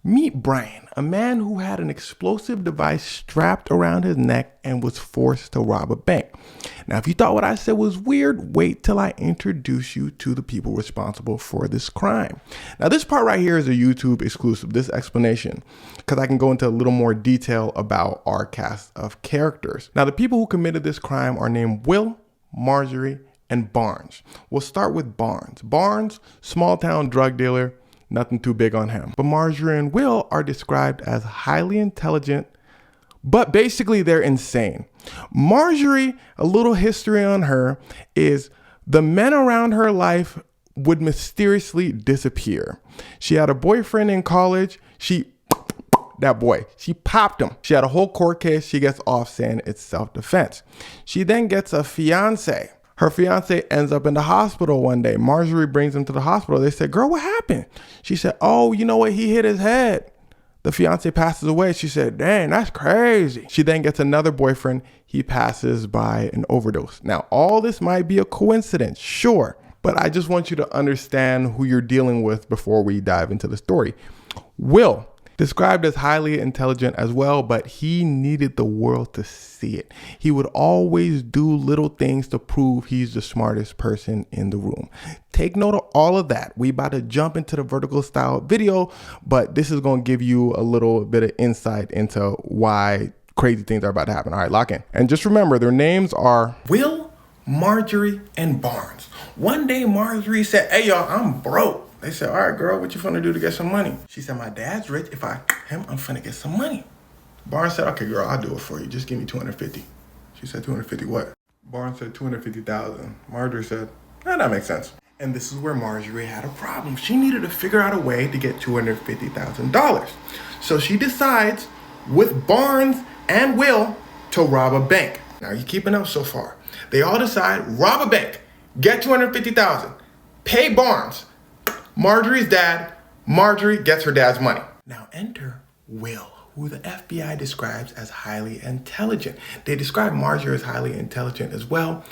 Meet Brian, a man who had an explosive device strapped around his neck and was forced to rob a bank. Now, if you thought what I said was weird, wait till I introduce you to the people responsible for this crime. Now, this part right here is a YouTube exclusive, this explanation, because I can go into a little more detail about our cast of characters. Now, the people who committed this crime are named Will, Marjorie, and Barnes. We'll start with Barnes. Barnes, small town drug dealer. Nothing too big on him. But Marjorie and Will are described as highly intelligent, but basically they're insane. Marjorie, a little history on her, is the men around her life would mysteriously disappear. She had a boyfriend in college. She popped him. She had a whole court case. She gets off saying it's self-defense. She then gets a fiance. Her fiance ends up in the hospital one day. Marjorie brings him to the hospital. They said, girl, what happened? She said, oh, you know what? He hit his head. The fiance passes away. She said, dang, that's crazy. She then gets another boyfriend. He passes by an overdose. Now, all this might be a coincidence, sure, but I just want you to understand who you're dealing with before we dive into the story. Will, described as highly intelligent as well, but he needed the world to see it. He would always do little things to prove he's the smartest person in the room. Take note of all of that. We about to jump into the vertical style video, but this is going to give you a little bit of insight into why crazy things are about to happen. All right, lock in. And just remember, their names are Will, Marjorie, and Barnes. One day, Marjorie said, hey, y'all, I'm broke. They said, all right, girl, what you finna do to get some money? She said, my dad's rich. If I him, I'm finna get some money. Barnes said, okay, girl, I'll do it for you. Just give me 250. She said, 250 what? Barnes said, 250,000. Marjorie said, that makes sense. And this is where Marjorie had a problem. She needed to figure out a way to get $250,000. So she decides with Barnes and Will to rob a bank. Now you keeping up so far. They all decide, rob a bank, get 250,000, pay Barnes. Marjorie's dad. Marjorie gets her dad's money. Now enter Will, who the FBI describes as highly intelligent. They describe Marjorie as highly intelligent as well,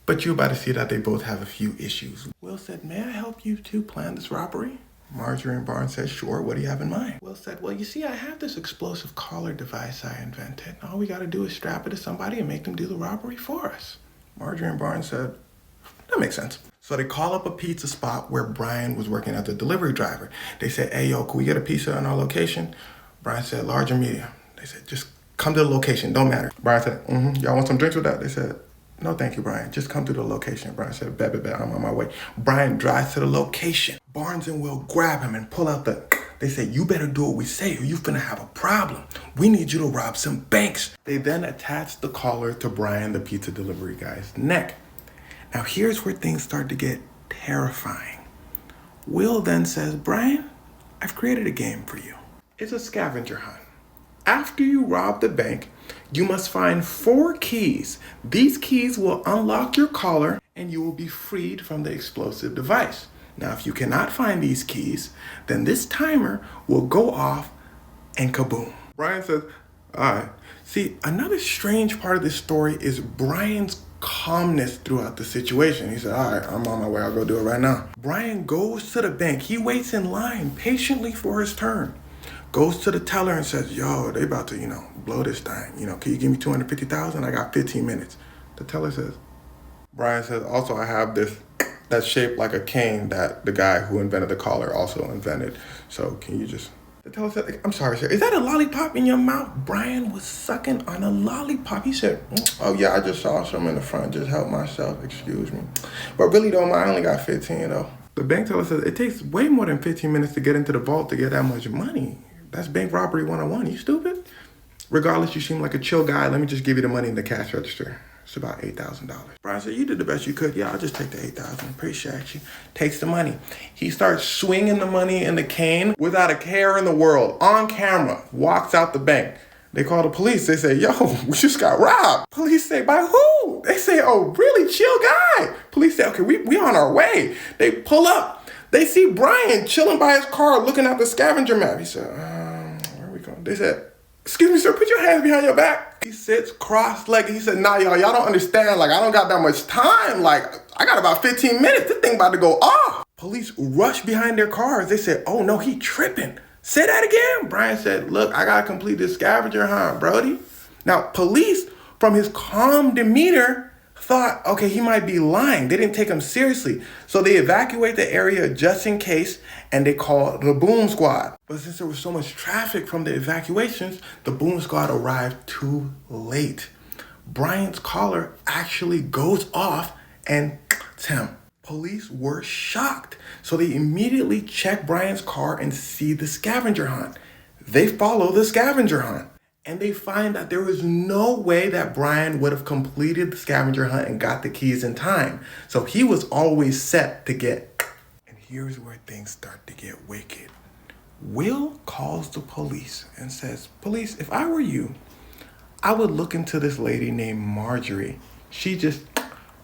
but you're about to see that they both have a few issues. Will said, may I help you to plan this robbery? Marjorie and Barnes said, sure, what do you have in mind? Will said, well, you see, I have this explosive collar device I invented. All we gotta do is strap it to somebody and make them do the robbery for us. Marjorie and Barnes said, that makes sense. So they call up a pizza spot where Brian was working as a delivery driver. They said, hey, yo, can we get a pizza in our location? Brian said, large or medium? They said, just come to the location, don't matter. Brian said, y'all want some drinks with that? They said, no, thank you, Brian. Just come to the location. Brian said, bet, I'm on my way. Brian drives to the location. Barnes and Will grab him and pull out they said, you better do what we say or you finna have a problem. We need you to rob some banks. They then attached the collar to Brian, the pizza delivery guy's neck. Now here's where things start to get terrifying. Will then says, Brian, I've created a game for you. It's a scavenger hunt. After you rob the bank, you must find 4 keys. These keys will unlock your collar and you will be freed from the explosive device. Now, if you cannot find these keys, then this timer will go off and kaboom. Brian says, all right. See, another strange part of this story is Brian's calmness throughout the situation. He said, all right, I'm on my way. I'll go do it right now. Brian goes to the bank. He waits in line patiently for his turn. Goes to the teller and says, yo, they about to, blow this thing. Can you give me 250,000? I got 15 minutes. The teller says, Brian says, also, I have this that's shaped like a cane that the guy who invented the collar also invented. So can you just... The teller said, I'm sorry, sir. Is that a lollipop in your mouth? Brian was sucking on a lollipop. He said, oh, yeah, I just saw some in the front. Just help myself. Excuse me. But really, though, I only got 15, though. The bank teller says, it takes way more than 15 minutes to get into the vault to get that much money. That's bank robbery 101. You stupid? Regardless, you seem like a chill guy. Let me just give you the money in the cash register. It's about $8,000. Brian said, you did the best you could. Yeah, I'll just take the $8,000. Appreciate you. Takes the money. He starts swinging the money in the cane without a care in the world. On camera. Walks out the bank. They call the police. They say, yo, we just got robbed. Police say, by who? They say, oh, really? Chill guy. Police say, okay, we on our way. They pull up. They see Brian chilling by his car looking at the scavenger map. He said, where are we going? They said, excuse me, sir, put your hands behind your back. He sits cross-legged. He said, nah, y'all don't understand. I don't got that much time. I got about 15 minutes. This thing about to go off. Police rush behind their cars. They said, oh, no, he tripping. Say that again. Brian said, look, I got to complete this scavenger hunt, Brody. Now, police, from his calm demeanor, thought, okay, he might be lying. They didn't take him seriously. So they evacuate the area just in case, and they call the boom squad. But since there was so much traffic from the evacuations, the boom squad arrived too late. Brian's collar actually goes off and him. Police were shocked. So they immediately check Brian's car and see the scavenger hunt. They follow the scavenger hunt. And they find that there was no way that Brian would have completed the scavenger hunt and got the keys in time. So he was always set to get. And here's where things start to get wicked. Will calls the police and says, police, if I were you, I would look into this lady named Marjorie. She just,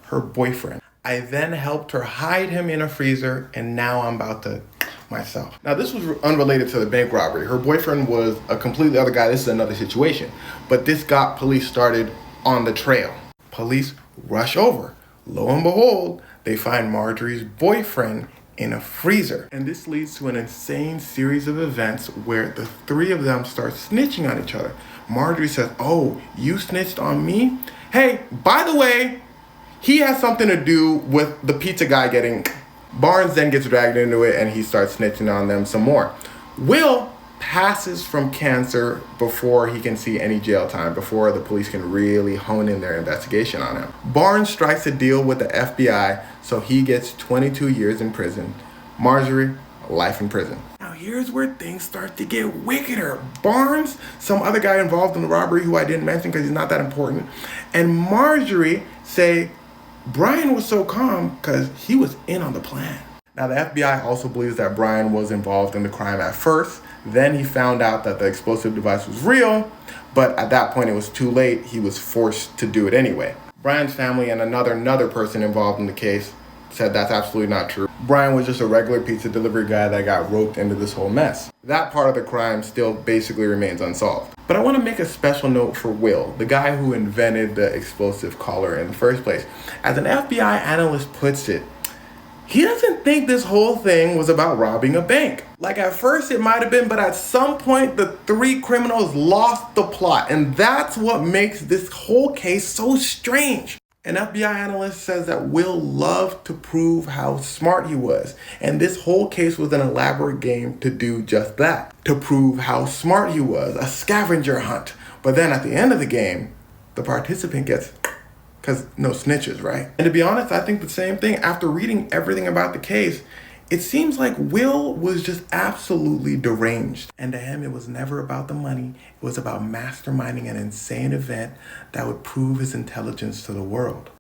her boyfriend. I then helped her hide him in a freezer, and now I'm about to myself. Now, this was unrelated to the bank robbery. Her boyfriend was a completely other guy. This is another situation. But this got police started on the trail. Police rush over. Lo and behold, they find Marjorie's boyfriend in a freezer. And this leads to an insane series of events where the three of them start snitching on each other. Marjorie says, oh, you snitched on me? Hey, by the way, he has something to do with the pizza guy getting... Barnes then gets dragged into it and he starts snitching on them some more. Will passes from cancer before he can see any jail time, before the police can really hone in their investigation on him. Barnes strikes a deal with the FBI, so he gets 22 years in prison. Marjorie, life in prison. Now here's where things start to get wickeder. Barnes, some other guy involved in the robbery who I didn't mention because he's not that important, and Marjorie say, Brian was so calm because he was in on the plan. Now, the FBI also believes that Brian was involved in the crime at first. Then he found out that the explosive device was real, but at that point it was too late. He was forced to do it anyway. Brian's family and another person involved in the case said that's absolutely not true. Brian was just a regular pizza delivery guy that got roped into this whole mess. That part of the crime still basically remains unsolved. But I want to make a special note for Will, the guy who invented the explosive collar in the first place. As an FBI analyst puts it, he doesn't think this whole thing was about robbing a bank. Like at first it might have been, but at some point the three criminals lost the plot. And that's what makes this whole case so strange. An FBI analyst says that Will loved to prove how smart he was. And this whole case was an elaborate game to do just that. To prove how smart he was, a scavenger hunt. But then at the end of the game, the participant gets, because no snitches, right? And to be honest, I think the same thing. After reading everything about the case, it seems like Will was just absolutely deranged. And to him, it was never about the money. It was about masterminding an insane event that would prove his intelligence to the world.